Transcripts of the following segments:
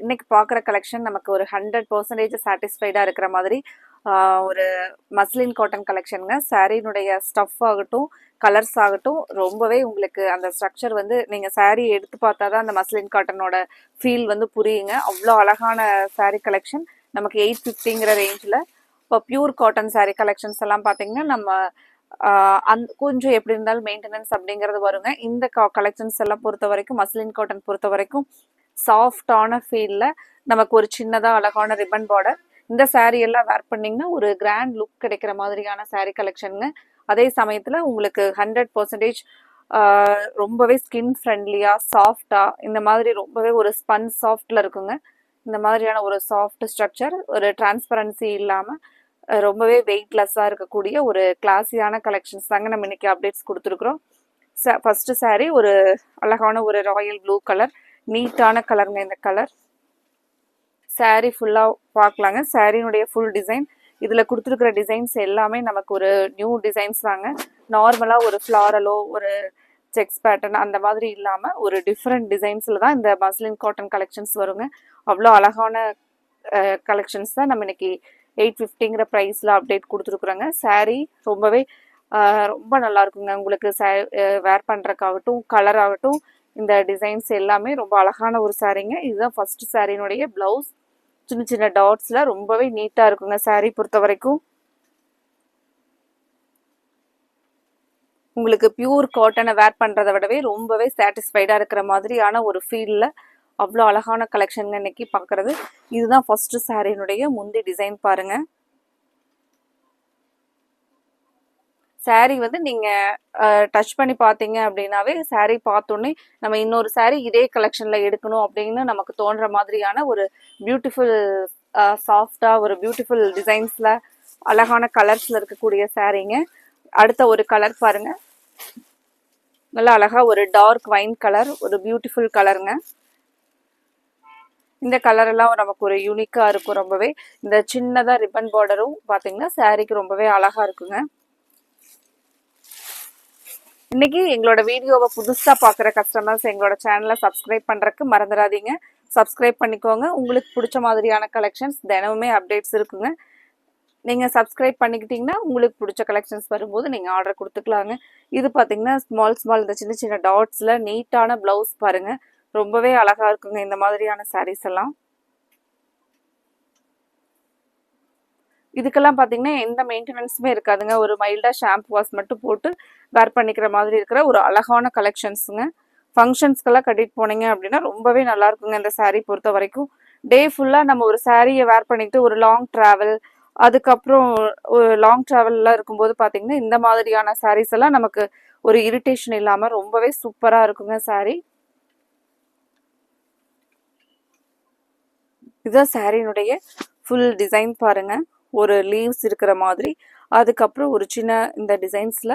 இன்னைக்கு பார்க்குற கலெக்ஷன் நமக்கு ஒரு 100% சாட்டிஸ்ஃபைடாக இருக்கிற மாதிரி ஒரு மஸ்லின் காட்டன் கலெக்ஷனுங்க. சாரீனுடைய ஸ்டஃப் ஆகட்டும், கலர்ஸ் ஆகட்டும், ரொம்பவே உங்களுக்கு அந்த ஸ்ட்ரக்சர் வந்து நீங்கள் சாரீ எடுத்து பார்த்தா தான் அந்த மஸ்லின் காட்டனோட ஃபீல் வந்து புரியுங்க. அவ்வளோ அழகான சாரீ கலெக்ஷன் நமக்கு 850ங்கிற ரேஞ்சில். இப்போ பியூர் காட்டன் சாரீ கலெக்ஷன்ஸ் எல்லாம் பார்த்தீங்கன்னா நம்ம கொஞ்சம் எப்படி இருந்தாலும் மெயின்டெனன்ஸ் அப்படிங்கிறது வருங்க. இந்த கலெக்ஷன்ஸ் எல்லாம் பொறுத்த வரைக்கும், மஸ்லின் காட்டன் பொறுத்த வரைக்கும் சாஃப்டான ஃபீல்ல நமக்கு ஒரு சின்னதா அழகான ரிப்பன் பார்டர். இந்த சாரீ எல்லாம் வேர் பண்ணிங்கன்னா ஒரு கிராண்ட் லுக் கிடைக்கிற மாதிரியான சாரீ கலெக்ஷனுங்க. அதே சமயத்தில் உங்களுக்கு 100% ரொம்பவே ஸ்கின் ஃப்ரெண்ட்லியா சாஃப்டா இந்த மாதிரி ரொம்பவே ஒரு ஸ்பன் சாஃப்ட்ல இருக்குங்க. இந்த மாதிரியான ஒரு சாஃப்ட் ஸ்ட்ரக்சர், ஒரு டிரான்ஸ்பரன்சி இல்லாமல் ரொம்பவே வெயிட்லெஸ்ஸாக இருக்கக்கூடிய ஒரு கிளாஸியான கலெக்ஷன்ஸ் தாங்க நம்ம இன்னைக்கு அப்டேட்ஸ் கொடுத்துருக்குறோம். ஃபர்ஸ்ட் சாரீ ஒரு அழகான ஒரு ராயல் ப்ளூ கலர், நீட்டான கலருங்க. இந்த கலர் சாரீ ஃபுல்லாக பார்க்கலாங்க. சாரீனுடைய ஃபுல் டிசைன், இதில் கொடுத்துருக்குற டிசைன்ஸ் எல்லாமே நமக்கு ஒரு நியூ டிசைன்ஸ் தாங்க. நார்மலாக ஒரு ஃப்ளாரலோ ஒரு செக்ஸ் பேட்டர்ன் அந்த மாதிரி இல்லாமல் ஒரு டிஃப்ரெண்ட் டிசைன்ஸில் தான் இந்த மஸ்லின் காட்டன் கலெக்ஷன்ஸ் வருங்க. அவ்வளோ அழகான கலெக்ஷன்ஸ் தான் நம்ம இன்னைக்கு 850ங்கிற ப்ரைஸில் அப்டேட் கொடுத்துருக்குறோங்க. சாரீ ரொம்பவே ரொம்ப நல்லா இருக்குங்க. உங்களுக்கு வேர் பண்ணுறக்காகட்டும், கலர் ஆகட்டும், இந்த டிசைன்ஸ் எல்லாமே ரொம்ப அழகான ஒரு சாரீங்க. இதுதான் ஃபர்ஸ்ட் சாரீனுடைய பிளவுஸ். சின்ன சின்ன டாட்ஸ்ல ரொம்பவே நீட்டா இருக்குங்க சாரீ பொறுத்த வரைக்கும். உங்களுக்கு பியூர் காட்டனை வேர் பண்றதை விடவே ரொம்பவே சாட்டிஸ்ஃபைடா இருக்கிற மாதிரியான ஒரு ஃபீல்ல அவ்வளோ அழகான கலெக்ஷன் இன்னைக்கு பார்க்கறது. இதுதான் ஃபர்ஸ்ட் சாரீனுடைய முந்தி டிசைன் பாருங்க. சாரீ வந்து நீங்கள் டச் பண்ணி பார்த்தீங்க அப்படின்னாவே சாரீ பார்த்தோன்னே நம்ம இன்னொரு சாரீ இதே கலெக்ஷனில் எடுக்கணும் அப்படின்னு நமக்கு தோன்ற மாதிரியான ஒரு பியூட்டிஃபுல் சாஃப்டாக ஒரு பியூட்டிஃபுல் டிசைன்ஸில் அழகான கலர்ஸில் இருக்கக்கூடிய சாரீங்க. அடுத்த ஒரு கலர் பாருங்க, நல்லா அழகாக ஒரு டார்க் வைன் கலர், ஒரு பியூட்டிஃபுல் கலருங்க. இந்த கலர் எல்லாம் நமக்கு ஒரு யூனிக்காக இருக்கும் ரொம்பவே. இந்த சின்னதாக ரிப்பன் பார்டரும் பார்த்தீங்கன்னா சாரீக்கு ரொம்பவே அழகாக இருக்குங்க. இன்னைக்கு எங்களோட வீடியோவை புதுசாக பார்க்குற கஸ்டமர்ஸ் எங்களோட சேனலை சப்ஸ்கிரைப் பண்ணுறதுக்கு மறந்துடாதீங்க. சப்ஸ்கிரைப் பண்ணிக்கோங்க. உங்களுக்கு பிடிச்ச மாதிரியான கலெக்ஷன்ஸ் தினமுமே அப்டேட்ஸ் இருக்குங்க. நீங்கள் சப்ஸ்கிரைப் பண்ணிக்கிட்டிங்கன்னா உங்களுக்கு பிடிச்ச கலெக்ஷன்ஸ் வரும்போது நீங்கள் ஆர்டர் கொடுத்துக்கலாங்க. இது பார்த்தீங்கன்னா ஸ்மால் இந்த சின்ன சின்ன டாட்ஸில் நீட்டான ப்ளவுஸ் பாருங்கள், ரொம்பவே அழகாக இருக்குங்க இந்த மாதிரியான சாரீஸ் எல்லாம். இதுக்கெல்லாம் பார்த்தீங்கன்னா எந்த மெயின்டெனன்ஸுமே இருக்காதுங்க. ஒரு மைல்டாக ஷாம்பு வாஷ் மட்டும் போட்டு வேர் பண்ணிக்கிற மாதிரி இருக்கிற ஒரு அழகான கலெக்ஷன்ஸுங்க. ஃபங்க்ஷன்ஸ்க்கெல்லாம் கட்டிட்டு போனீங்க அப்படின்னா ரொம்பவே நல்லா இருக்குங்க இந்த சாரீ பொறுத்த வரைக்கும். டே ஃபுல்லாக நம்ம ஒரு சாரியை வேர் பண்ணிட்டு ஒரு லாங் ட்ராவல், அதுக்கப்புறம் ஒரு லாங் ட்ராவல்லாம் இருக்கும்போது பார்த்தீங்கன்னா இந்த மாதிரியான சாரீஸ் எல்லாம் நமக்கு ஒரு இரிட்டேஷன் இல்லாமல் ரொம்பவே சூப்பராக இருக்குங்க சாரீ. இதுதான் சாரீனுடைய ஃபுல் டிசைன் பாருங்க. ஒரு லீவ்ஸ் இருக்கிற மாதிரி, அதுக்கப்புறம் ஒரு சின்ன இந்த டிசைன்ஸ்ல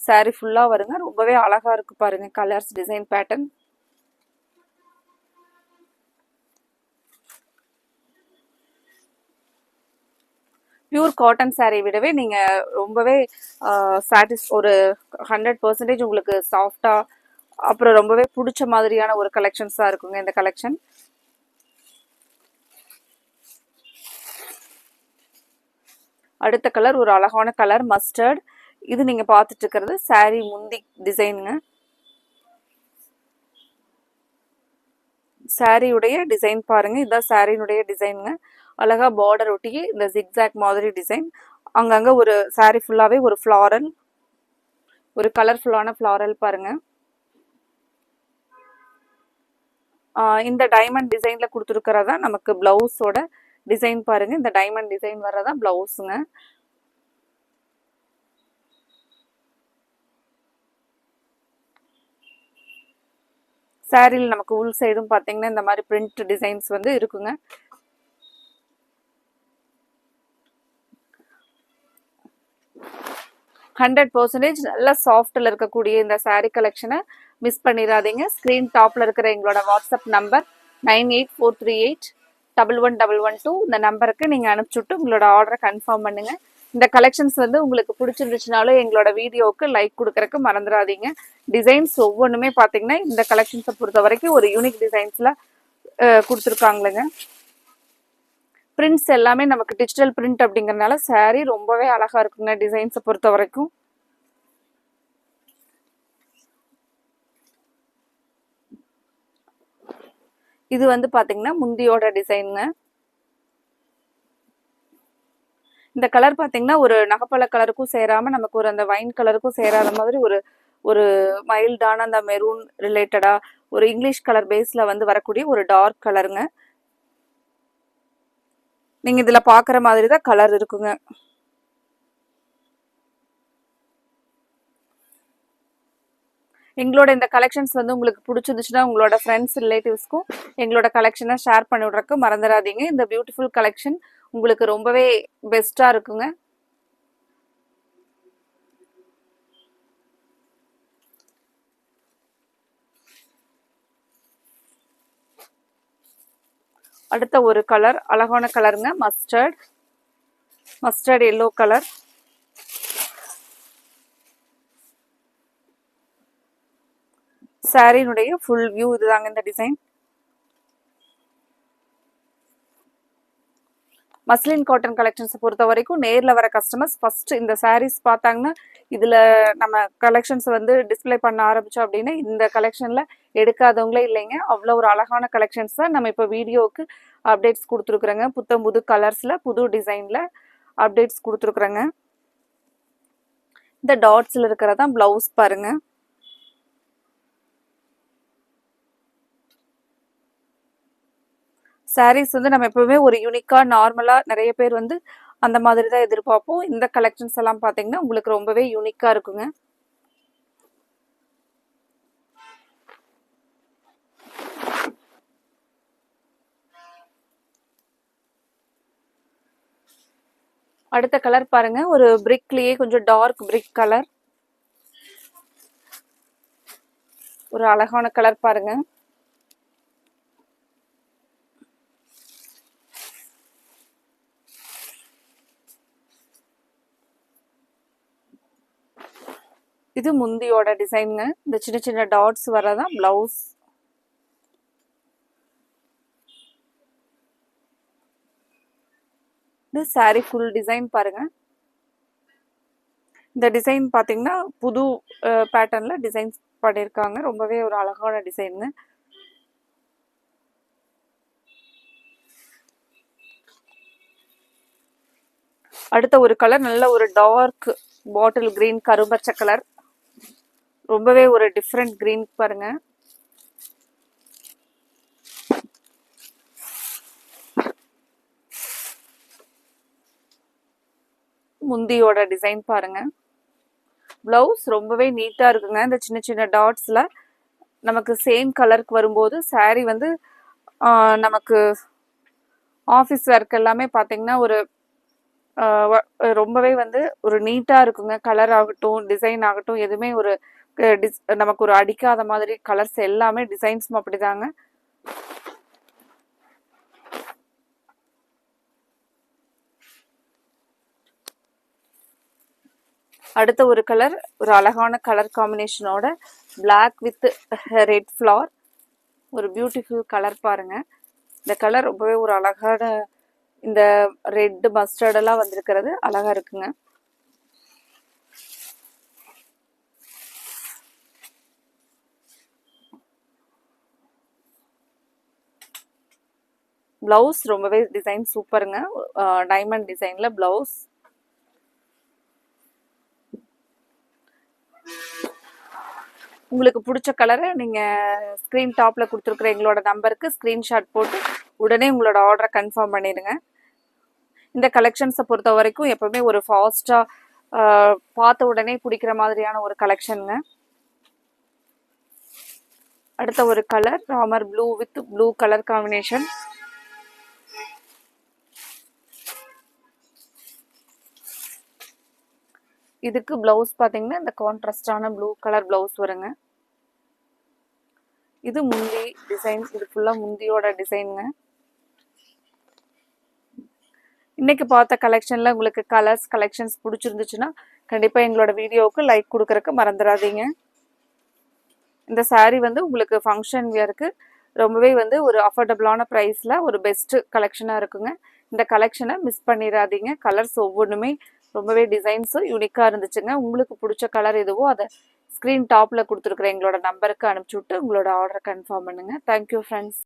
சாரீ ஃபுல்லா வருங்க. ரொம்பவே அழகா இருக்கு பாருங்க colours, design pattern. Pure cotton sari விடவே நீங்க ரொம்பவே ஒரு 100% உங்களுக்கு சாஃப்டா அப்புறம் ரொம்பவே பிடிச்ச மாதிரியான ஒரு கலெக்ஷன்ஸ் தான் இருக்குங்க இந்த கலெக்ஷன். அடுத்த கலர் ஒரு அழகான கலர் மஸ்டர்ட். இது நீங்க பார்த்துட்டு இருக்கிறது சாரீ முந்தி டிசைனுங்க. சாரியுடைய டிசைன் பாருங்க, இதுதான் சாரியினுடைய டிசைனுங்க. அழகா பார்டர் ஒட்டி இந்த ஜிக்ஸாக் மாதிரி டிசைன். அங்கங்க ஒரு சாரீ ஃபுல்லாவே ஒரு ஃப்ளாரல், ஒரு கலர்ஃபுல்லான ஃப்ளாரல் பாருங்க. இந்த டைமண்ட் டிசைன்ல கொடுத்துருக்கிறதா நமக்கு பிளவுஸோட டிசைன் பாருங்க. இந்த டைமண்ட் டிசைன் வர்றதா பிளவுஸுங்க. சாரியில் நமக்கு உள் சைடும் பார்த்தீங்கன்னா இந்த மாதிரி பிரிண்ட் டிசைன்ஸ் வந்து இருக்குங்க. ஹண்ட்ரட் பர்சன்டேஜ் நல்ல சாஃப்டில் இருக்கக்கூடிய இந்த சாரீ கலெக்ஷனை மிஸ் பண்ணிடாதீங்க. ஸ்க்ரீன் டாப்பில் இருக்கிற எங்களோட வாட்ஸ்அப் நம்பர் 9843811112 இந்த நம்பருக்கு நீங்கள் அனுப்பிச்சுட்டு உங்களோட ஆர்டரை கன்ஃபார்ம் பண்ணுங்கள். இந்த கலெக்ஷன்ஸ் வந்து உங்களுக்கு பிடிச்சிருந்துச்சுனாலும் எங்களோட வீடியோவுக்கு லைக் கொடுக்கறக்கு மறந்துடாதீங்க. டிசைன்ஸ் ஒவ்வொன்றுமே பார்த்தீங்கன்னா இந்த கலெக்ஷன்ஸை பொறுத்த வரைக்கும் ஒரு யூனிக் டிசைன்ஸில் கொடுத்துருக்காங்களேங்க. பிரிண்ட்ஸ் எல்லாமே நமக்கு டிஜிட்டல் பிரிண்ட் அப்படிங்கறதுனால saree ரொம்பவே அழகா இருக்குங்க டிசைன்ஸை பொறுத்த வரைக்கும். இது வந்து பாத்தீங்கன்னா முந்தியோட டிசைனுங்க. இந்த கலர் பாத்தீங்கன்னா ஒரு நகைப்பழ கலருக்கும் சேராம நமக்கு ஒரு அந்த வைன் கலருக்கும் சேராத மாதிரி ஒரு ஒரு மைல்டான அந்த மெரூன் ரிலேட்டடா ஒரு இங்கிலீஷ் கலர் பேஸ்ல வந்து வரக்கூடிய ஒரு டார்க் கலருங்க. நீங்க இதுல பாக்குற மாதிரி தான் கலர் இருக்குங்க. எங்களோட இந்த கலெக்ஷன்ஸ் வந்து உங்களுக்கு பிடிச்சிருந்துச்சுன்னா உங்களோட ஃப்ரெண்ட்ஸ் ரிலேட்டிவ்ஸ்க்கும் எங்களோட கலெக்ஷனை ஷேர் பண்ணி விட்றதுக்கு மறந்துடாதீங்க. இந்த பியூட்டிஃபுல் கலெக்ஷன் உங்களுக்கு ரொம்பவே பெஸ்டா இருக்குங்க. அடுத்த ஒரு கலர் அழகான கலருங்க. Mustard yellow colour. சாரியினுடைய ஃபுல் வியூ இதுதாங்க இந்த டிசைன். மஸ்லின் காட்டன் கலெக்ஷன்ஸை பொறுத்த வரைக்கும் நேரில் வர கஸ்டமர்ஸ் ஃபர்ஸ்ட் இந்த சாரீஸ் பார்த்தாங்கன்னா இதில் நம்ம கலெக்ஷன்ஸ் வந்து டிஸ்பிளே பண்ண ஆரம்பித்தோம் அப்படின்னா இந்த கலெக்ஷனில் எடுக்காதவங்களே இல்லைங்க. அவ்வளோ ஒரு அழகான கலெக்ஷன்ஸ் தான் நம்ம இப்போ வீடியோவுக்கு அப்டேட்ஸ் கொடுத்துருக்குறோங்க. புத்தம் புது கலர்ஸில் புது டிசைனில் அப்டேட்ஸ் கொடுத்துருக்குறோங்க. இந்த டாட்ஸில் இருக்கிறதான் ப்ளவுஸ் பாருங்க. சாரீஸ் வந்து நம்ம எப்பவுமே ஒரு யூனிக்கா நார்மலா நிறைய பேர் வந்து அந்த மாதிரி தான் எதிர்பார்ப்போம். இந்த கலெக்ஷன்ஸ் எல்லாம் பாத்தீங்கன்னா உங்களுக்கு ரொம்பவே யூனிக்கா இருக்குங்க. அடுத்த கலர் பாருங்க. ஒரு பிரிக்லயே கொஞ்சம் டார்க் பிரிக் கலர். ஒரு அழகான கலர் பாருங்க. இது முந்தியோட டிசைனுங்க. இந்த சின்ன சின்ன டாட்ஸ் வரதான் பிளவுஸ். இது சாரி ஃபுல் டிசைன் பாருங்க. இந்த டிசைன் பாத்தீங்கன்னா புது பேட்டர்ன்ல டிசைன்ஸ் பண்ணிருக்காங்க. ரொம்பவே ஒரு அழகான டிசைனுங்க. அடுத்த ஒரு கலர் நல்ல ஒரு டார்க் பாட்டில் கிரீன் கரும்பச்சை கலர். ரொம்பவே ஒரு டிஃப்ரெண்ட் கிரீன் பாருங்க. முந்தியோட டிசைன் பாருங்க. பிளவுஸ் ரொம்பவே நீட்டா இருக்குங்க. இந்த சின்ன சின்ன டாட்ஸ்ல நமக்கு சேம் கலருக்கு வரும்போது சாரி வந்து நமக்கு ஆஃபீஸ் ஒர்க் எல்லாமே பார்த்தீங்கன்னா ஒரு ரொம்பவே வந்து ஒரு நீட்டா இருக்குங்க. கலர் ஆகட்டும் டிசைன் ஆகட்டும் எதுவுமே ஒரு நமக்கு ஒரு அடிக்காத மாதிரி கலர்ஸ் எல்லாமே டிசைன்ஸும் அப்படிதாங்க. அடுத்த ஒரு கலர் ஒரு அழகான கலர் காம்பினேஷனோட பிளாக் வித் ரெட் ஃப்ளவர். ஒரு பியூட்டிஃபுல் கலர் பாருங்க. இந்த கலர் ரொம்பவே ஒரு அழகான இந்த ரெட் மஸ்டர்ட் எல்லாம் வந்திருக்கிறது அழகா இருக்குங்க. பிளவுஸ் ரொம்பவே டிசைன் சூப்பருங்க. டைமண்ட் டிசைன்ல பிளவுஸ். உங்களுக்கு பிடிச்ச கலரை நீங்க ஸ்கிரீன் டாப்ல கொடுத்துருக்குற எங்களோட நம்பருக்கு ஸ்கிரீன்ஷாட் போட்டு உடனே உங்களோட ஆர்டரை கன்ஃபார்ம் பண்ணிடுங்க. இந்த கலெக்ஷன்ஸை பொறுத்த வரைக்கும் எப்பவுமே ஒரு ஃபாஸ்டா பார்த்த உடனே பிடிக்கிற மாதிரியான ஒரு கலெக்ஷனுங்க. அடுத்த ஒரு colour Ramar blue with blue colour combination. இதுக்கு பிளவுஸ் பாத்தீங்கன்னா இந்த கான்ட்ராஸ்டான ப்ளூ கலர் பிளவுஸ் வருங்க. இது முந்தி டிசைன். இது ஃபுல்லா முந்தியோட டிசைனுங்க. இன்னைக்கு பார்த்த கலெக்ஷன்ல உங்களுக்கு கலர்ஸ் கலெக்ஷன்ஸ் பிடிச்சிருந்துச்சுன்னா கண்டிப்பா எங்களோட வீடியோவுக்கு லைக் கொடுக்கறதுக்கு மறந்துடாதீங்க. இந்த சாரீ வந்து உங்களுக்கு ஃபங்க்ஷன் வியருக்கு ரொம்பவே வந்து ஒரு அஃபோர்டபுளான ப்ரைஸில் ஒரு பெஸ்ட்டு கலெக்ஷனாக இருக்குங்க. இந்த கலெக்ஷனை மிஸ் பண்ணிடாதீங்க. கலர்ஸ் ஒவ்வொன்றுமே ரொம்பவே டிசைன்ஸும் யூனிக்காக இருந்துச்சுங்க. உங்களுக்கு பிடிச்ச கலர் எதுவோ அதை ஸ்க்ரீன் டாப்பில் கொடுத்துருக்குற எங்களோட நம்பருக்கு அனுப்பிச்சி விட்டு உங்களோட ஆர்டரை கன்ஃபார்ம் பண்ணுங்கள். Thank you friends.